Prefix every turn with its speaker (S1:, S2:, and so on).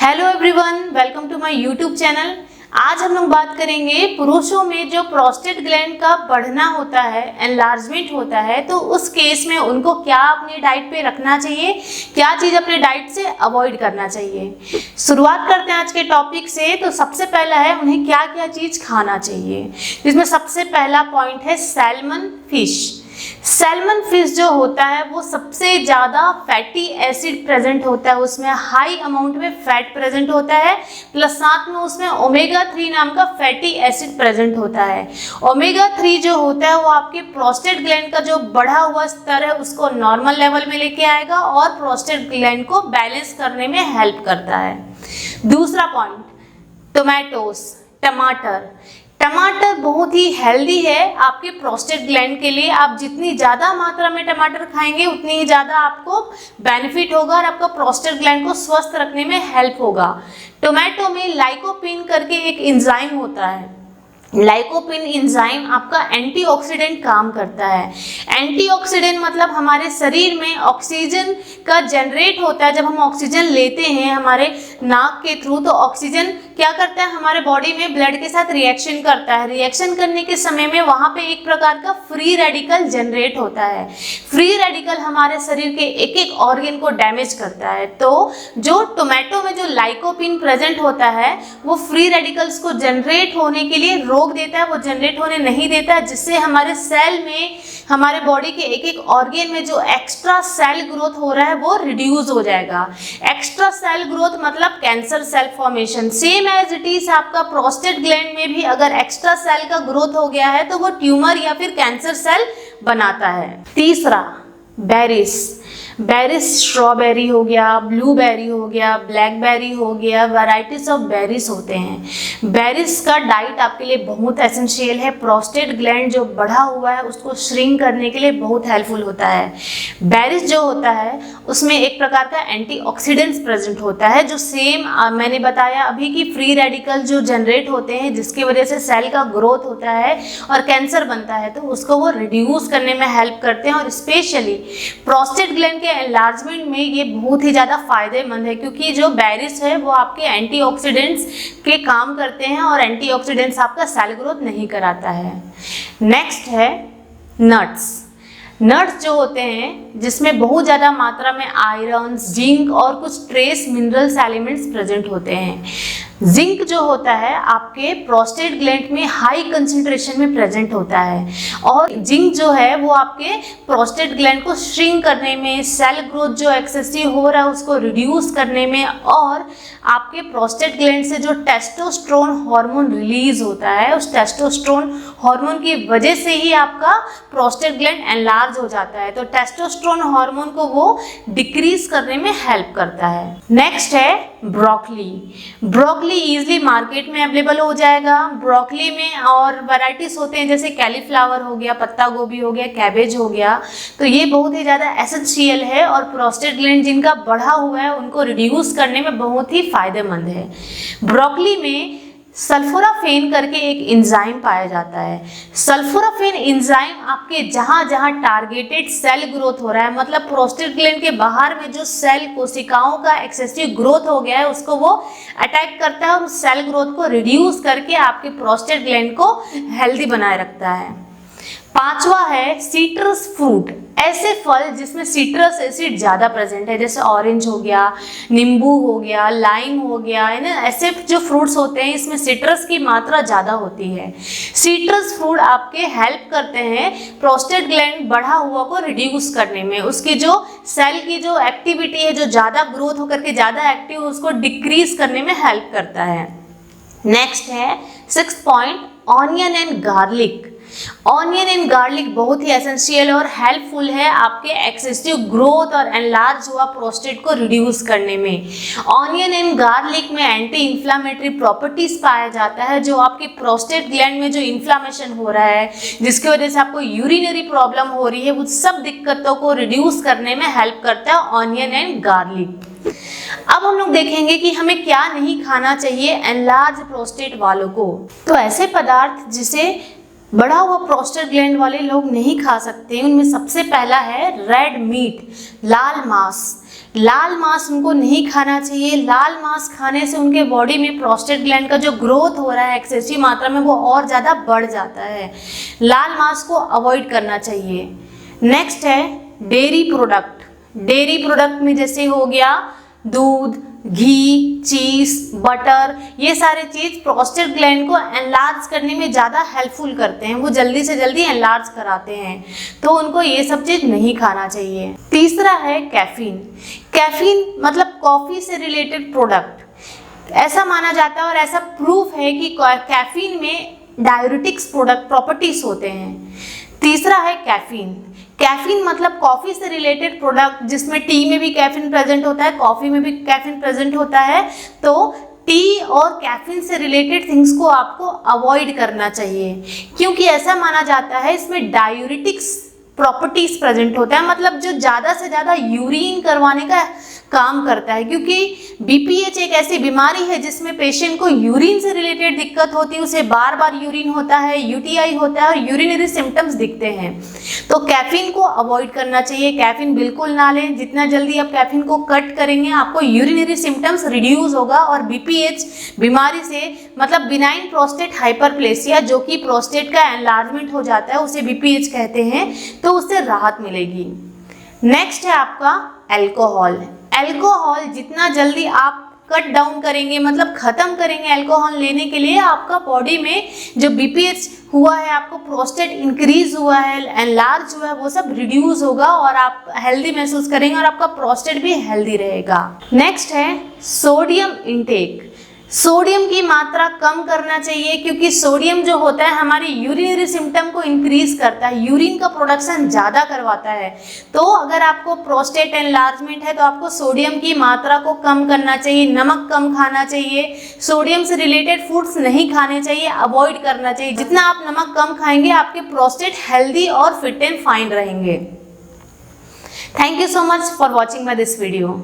S1: Hello everyone, welcome to my YouTube channel. आज हम लोग बात करेंगे पुरुषों में जो प्रोस्टेट ग्लैंड का बढ़ना होता है, एनलार्जमेंट होता है, तो उस केस में उनको क्या अपनी डाइट पे रखना चाहिए, क्या चीज़ अपने डाइट से अवॉइड करना चाहिए। शुरुआत करते हैं आज के टॉपिक से। तो सबसे पहला है उन्हें क्या क्या चीज़ खाना चाहिए। इसमें सबसे पहला पॉइंट है सैल्मन फिश। सैल्मन फिश जो होता है वो सबसे ज़्यादा फैटी एसिड प्रेजेंट होता है, उसमें हाई अमाउंट में फैट प्रेजेंट होता है, प्लस साथ में उसमें ओमेगा 3 नाम का फैटी एसिड प्रेजेंट होता है। ओमेगा 3 जो होता है वो आपके प्रोस्टेट ग्लैंड का जो बढ़ा हुआ स्तर है उसको नॉर्मल लेवल में लेके आएगा और प्रोस्टेट ग्लैंड को बैलेंस करने में हेल्प करता है। दूसरा पॉइंट, टोमेटोस, टमाटर। टमाटर बहुत ही हेल्दी है आपके प्रोस्टेट ग्लैंड के लिए। आप जितनी ज़्यादा मात्रा में टमाटर खाएंगे उतनी ही ज़्यादा आपको बेनिफिट होगा और आपका प्रोस्टेट ग्लैंड को स्वस्थ रखने में हेल्प होगा। टोमेटो में लाइकोपीन करके एक एंजाइम होता है। लाइकोपीन एंजाइम आपका एंटीऑक्सीडेंट काम करता है। एंटीऑक्सीडेंट मतलब हमारे शरीर में ऑक्सीजन का जनरेट होता है। जब हम ऑक्सीजन लेते हैं हमारे नाक के थ्रू, तो ऑक्सीजन क्या करता है, हमारे बॉडी में ब्लड के साथ रिएक्शन करता है। रिएक्शन करने के समय में वहाँ पे एक प्रकार का फ्री रेडिकल जनरेट होता है। फ्री रेडिकल हमारे शरीर के एक एक ऑर्गन को डैमेज करता है। तो जो टोमेटो में जो लाइकोपीन प्रेजेंट होता है वो फ्री रेडिकल्स को जनरेट होने के लिए रोक देता है, वो जनरेट होने नहीं देता है, जिससे हमारे सेल में, हमारे बॉडी के एक एक ऑर्गन में जो एक्स्ट्रा सेल ग्रोथ हो रहा है वो रिड्यूस हो जाएगा। एक्स्ट्रा सेल ग्रोथ मतलब cancer cell formation. Same as it is आपका प्रोस्टेट ग्लैंड में भी अगर एक्स्ट्रा सेल का ग्रोथ हो गया है तो वो ट्यूमर या फिर कैंसर सेल बनाता है। तीसरा, बेरीज। बेरीज स्ट्रॉबेरी हो गया, ब्लूबेरी हो गया, ब्लैकबेरी हो गया, वैराइटीज ऑफ बेरीज होते हैं। बेरीज का डाइट आपके लिए बहुत एसेंशियल है। प्रोस्टेट ग्लैंड जो बढ़ा हुआ है उसको श्रिंक करने के लिए बहुत हेल्पफुल होता है। बेरीज जो होता है उसमें एक प्रकार का एंटीऑक्सीडेंट्स प्रेजेंट होता है, जो सेम मैंने बताया अभी कि फ्री रेडिकल जो जनरेट होते हैं जिसकी वजह से सेल का ग्रोथ होता है और कैंसर बनता है, तो उसको वो रिड्यूस करने में हेल्प करते हैं। और स्पेशली प्रोस्टेट ग्लैंड एनलार्जमेंट में ये बहुत ही ज़्यादा फायदेमंद है, क्योंकि जो बेरीज है वो आपके एंटीऑक्सीडेंट्स के काम करते हैं और एंटीऑक्सीडेंट्स आपका सेल ग्रोथ नहीं कराता है। नेक्स्ट है नट्स। नट्स जो होते हैं जिसमें बहुत ज़्यादा मात्रा में आयरन, जिंक और कुछ ट्रेस मिनरल्स एलिमेंट्स प्रेजेंट होते हैं। जिंक जो होता है आपके प्रोस्टेट ग्लैंड में हाई कंसंट्रेशन में प्रेजेंट होता है, और जिंक जो है वो आपके प्रोस्टेट ग्लैंड को श्रिंक करने में, सेल ग्रोथ जो एक्सेसिव हो रहा है उसको रिड्यूस करने में, और आपके प्रोस्टेट ग्लैंड से जो टेस्टोस्टेरोन हार्मोन रिलीज होता है उस टेस्टोस्टेरोन हार्मोन की वजह से ही आपका प्रोस्टेट ग्लैंड एनलार्ज हो जाता है। तो टेस्टोस्टेरोन हार्मोन को वो डिक्रीज करने में हेल्प करता है। नेक्स्ट है ब्रोकली। ब्रोकली इजीली मार्केट में अवेलेबल हो जाएगा। ब्रोकली में और वैराइटीज होते हैं जैसे कैलीफ्लावर हो गया, पत्ता गोभी हो गया, कैबेज हो गया। तो ये बहुत ही ज़्यादा एसेंशियल है और प्रोस्टेट ग्लैंड जिनका बढ़ा हुआ है उनको रिड्यूस करने में बहुत ही फायदेमंद है। ब्रोकली में सल्फोराफेन करके एक एंजाइम पाया जाता है। सल्फोराफेन एंजाइम आपके जहाँ जहाँ टारगेटेड सेल ग्रोथ हो रहा है, मतलब प्रोस्टेट ग्लैंड के बाहर में जो सेल कोशिकाओं का एक्सेसिव ग्रोथ हो गया है उसको वो अटैक करता है और उस सेल ग्रोथ को रिड्यूस करके आपके प्रोस्टेट ग्लैंड को हेल्दी बनाए रखता है। पांचवा है सिट्रस फ्रूट। ऐसे फल जिसमें सिट्रस एसिड ज़्यादा प्रेजेंट है, जैसे ऑरेंज हो गया, नींबू हो गया, लाइम हो गया, है ना। ऐसे जो फ्रूट्स होते हैं इसमें सिट्रस की मात्रा ज़्यादा होती है। सिट्रस फ्रूट आपके हेल्प करते हैं प्रोस्टेट ग्लैंड बढ़ा हुआ को रिड्यूस करने में। उसकी जो सेल की जो एक्टिविटी है, जो ज़्यादा ग्रोथ होकर के ज़्यादा एक्टिव, उसको डिक्रीज करने में हेल्प करता है। नेक्स्ट है 6 point, onion and garlic. Onion and garlic बहुत ही एसेंशियल और हेल्पफुल है आपके एक्सेसिव ग्रोथ और एनलार्ज हुआ प्रोस्टेट को रिड्यूस करने में। ऑनियन एंड गार्लिक में एंटी इंफ्लामेटरी प्रॉपर्टीज पाया जाता है, जो आपके प्रोस्टेट ग्लैंड में जो इन्फ्लामेशन हो रहा है जिसकी वजह से आपको यूरिनरी प्रॉब्लम हो रही है, वो सब दिक्कतों को रिड्यूस करने में हेल्प करता है ऑनियन एंड गार्लिक। अब हम लोग देखेंगे कि हमें क्या नहीं खाना चाहिए एनलार्ज प्रोस्टेट वालों को। तो ऐसे पदार्थ जिसे बढ़ा हुआ प्रोस्टेट ग्लैंड वाले लोग नहीं खा सकते, उनमें सबसे पहला है रेड मीट, लाल मांस। लाल मांस उनको नहीं खाना चाहिए। लाल मांस खाने से उनके बॉडी में प्रोस्टेट ग्लैंड का जो ग्रोथ हो रहा है एक्सेसिव मात्रा में वो और ज़्यादा बढ़ जाता है। लाल मांस को अवॉइड करना चाहिए। नेक्स्ट है डेयरी प्रोडक्ट। डेयरी प्रोडक्ट में जैसे हो गया दूध, घी, चीज, बटर, ये सारे चीज प्रोस्टेट ग्लैंड को एनलार्ज करने में ज़्यादा हेल्पफुल करते हैं, वो जल्दी से जल्दी एनलार्ज कराते हैं, तो उनको ये सब चीज नहीं खाना चाहिए। तीसरा है कैफीन। कैफीन मतलब कॉफी से रिलेटेड प्रोडक्ट। ऐसा माना जाता है और ऐसा प्रूफ है कि कैफीन में डायूरेटिक्स प्रोडक्ट प्रॉपर्टीज होते हैं। तीसरा है कैफीन। कैफीन मतलब कॉफ़ी से रिलेटेड प्रोडक्ट, जिसमें टी में भी कैफीन प्रेजेंट होता है, कॉफ़ी में भी कैफीन प्रेजेंट होता है, तो टी और कैफीन से रिलेटेड थिंग्स को आपको अवॉइड करना चाहिए, क्योंकि ऐसा माना जाता है इसमें डायूरेटिक्स प्रॉपर्टीज प्रेजेंट होता है, मतलब जो ज़्यादा से ज़्यादा यूरिन करवाने का काम करता है, क्योंकि बीपीएच एक ऐसी बीमारी है जिसमें पेशेंट को यूरिन से रिलेटेड दिक्कत होती है, उसे बार बार यूरिन होता है, यूटीआई होता है और यूरिनरी सिम्टम्स दिखते हैं, तो कैफीन को अवॉइड करना चाहिए। कैफीन बिल्कुल ना लें। जितना जल्दी आप कैफीन को कट करेंगे आपको यूरिनरी सिम्टम्स रिड्यूस होगा और बीपीएच बीमारी से मतलब बिनाइन प्रोस्टेट हाइपरप्लेसिया, जो कि प्रोस्टेट का एनलार्जमेंट हो जाता है, उसे बीपीएच कहते हैं, तो उससे राहत मिलेगी। नेक्स्ट है आपका अल्कोहल। अल्कोहल जितना जल्दी आप कट डाउन करेंगे, मतलब खत्म करेंगे अल्कोहल लेने के लिए, आपका बॉडी में जो बीपीएच हुआ है, आपको प्रोस्टेट इंक्रीज हुआ है, एनलार्ज हुआ है, वो सब रिड्यूस होगा और आप हेल्दी महसूस करेंगे और आपका प्रोस्टेट भी हेल्दी रहेगा। नेक्स्ट है सोडियम इंटेक। सोडियम की मात्रा कम करना चाहिए, क्योंकि सोडियम जो होता है हमारी यूरिनरी सिम्टम को इंक्रीज करता है, यूरिन का प्रोडक्शन ज़्यादा करवाता है, तो अगर आपको प्रोस्टेट एनलार्जमेंट है तो आपको सोडियम की मात्रा को कम करना चाहिए, नमक कम खाना चाहिए, सोडियम से रिलेटेड फूड्स नहीं खाने चाहिए, अवॉइड करना चाहिए। जितना आप नमक कम खाएंगे आपके प्रोस्टेट हेल्दी और फिट एंड फाइन रहेंगे। Thank you so much for watching my this video.